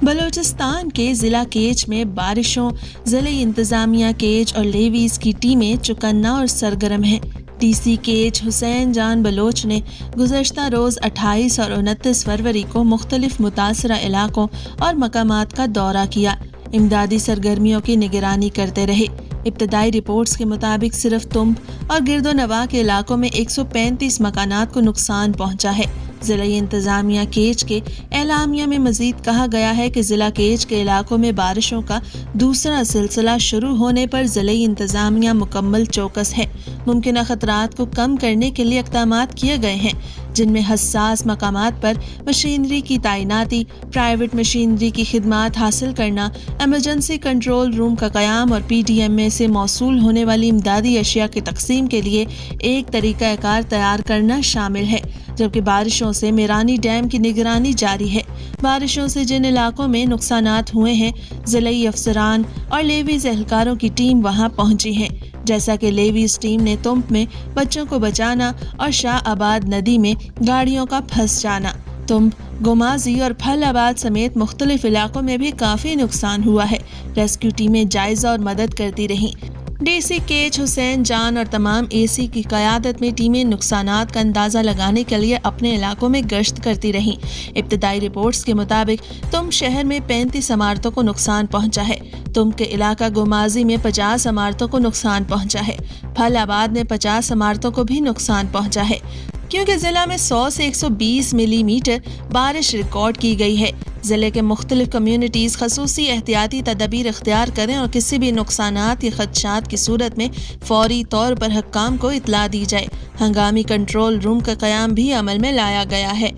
बलूचिस्तान के ज़िला केच में बारिशों, ज़िले इंतज़ामिया केच और लेवीज़ की टीमें चौकन्ना और सरगर्म हैं। डीसी केच हुसैन जान बलोच ने गुज़श्ता रोज़ 28 और 29 फरवरी को मुख्तलिफ मुतासरा इलाकों और मकामात का दौरा किया, इमदादी सरगर्मियों की निगरानी करते रहे। इब्तदाई रिपोर्ट्स के मुताबिक सिर्फ तुम्ब और गिरदोनवा के इलाकों में 135 मकानात को नुकसान पहुंचा है। ज़िला इंतज़ामिया केच के एलामिया में मज़ीद कहा गया है कि ज़िला केच के इलाकों में बारिशों का दूसरा सिलसिला शुरू होने पर ज़िला इंतज़ामिया मुकम्मल चौकस है। मुमकिन खतरात को कम करने के लिए इक़दामात किए गए हैं, जिनमें हसास मकामात पर मशीनरी की तैनाती, प्राइवेट मशीनरी की खिदमात हासिल करना, एमरजेंसी कंट्रोल रूम का क़याम और PDMA से मौसूल होने वाली इमदादी अशिया की तकसीम के लिए एक तरीक़ाकार तैयार करना शामिल है। जबकि बारिशों से मेरानी डैम की निगरानी जारी है। बारिशों से जिन इलाकों में नुकसानात हुए हैं, ज़िलाई अफसरान और लेवीज़ एहलकारों की टीम वहां पहुंची है, जैसा कि लेवीज़ टीम ने तुंब में बच्चों को बचाना और शाह आबाद नदी में गाड़ियों का फंस जाना। तुंब, गोमाजी और फल आबाद समेत मुख्तलिफ इलाकों में भी काफ़ी नुकसान हुआ है। रेस्क्यू टीमें जायज़ा और मदद करती रहीं। डीसी केच हुसैन जान और तमाम AC की क़यादत में टीमें नुकसानात का अंदाज़ा लगाने के लिए अपने इलाकों में गश्त करती रहीं। इब्तदाई रिपोर्ट्स के मुताबिक तुम शहर में 35 इमारतों को नुकसान पहुंचा है। तुम के इलाका गोमाजी में 50 इमारतों को नुकसान पहुंचा है। फल आबाद में 50 इमारतों को भी नुकसान पहुंचा है, क्योंकि ज़िला में 100 से 120 मिलीमीटर बारिश रिकॉर्ड की गई है। ज़िले के मुख्तलिफ कम्यूनिटीज़ खसूसी एहतियाती तदबीर इख्तियार करें और किसी भी नुकसानात या खदशात की सूरत में फौरी तौर पर हक्काम को इत्तला दी जाए। हंगामी कंट्रोल रूम का क़याम भी अमल में लाया गया है।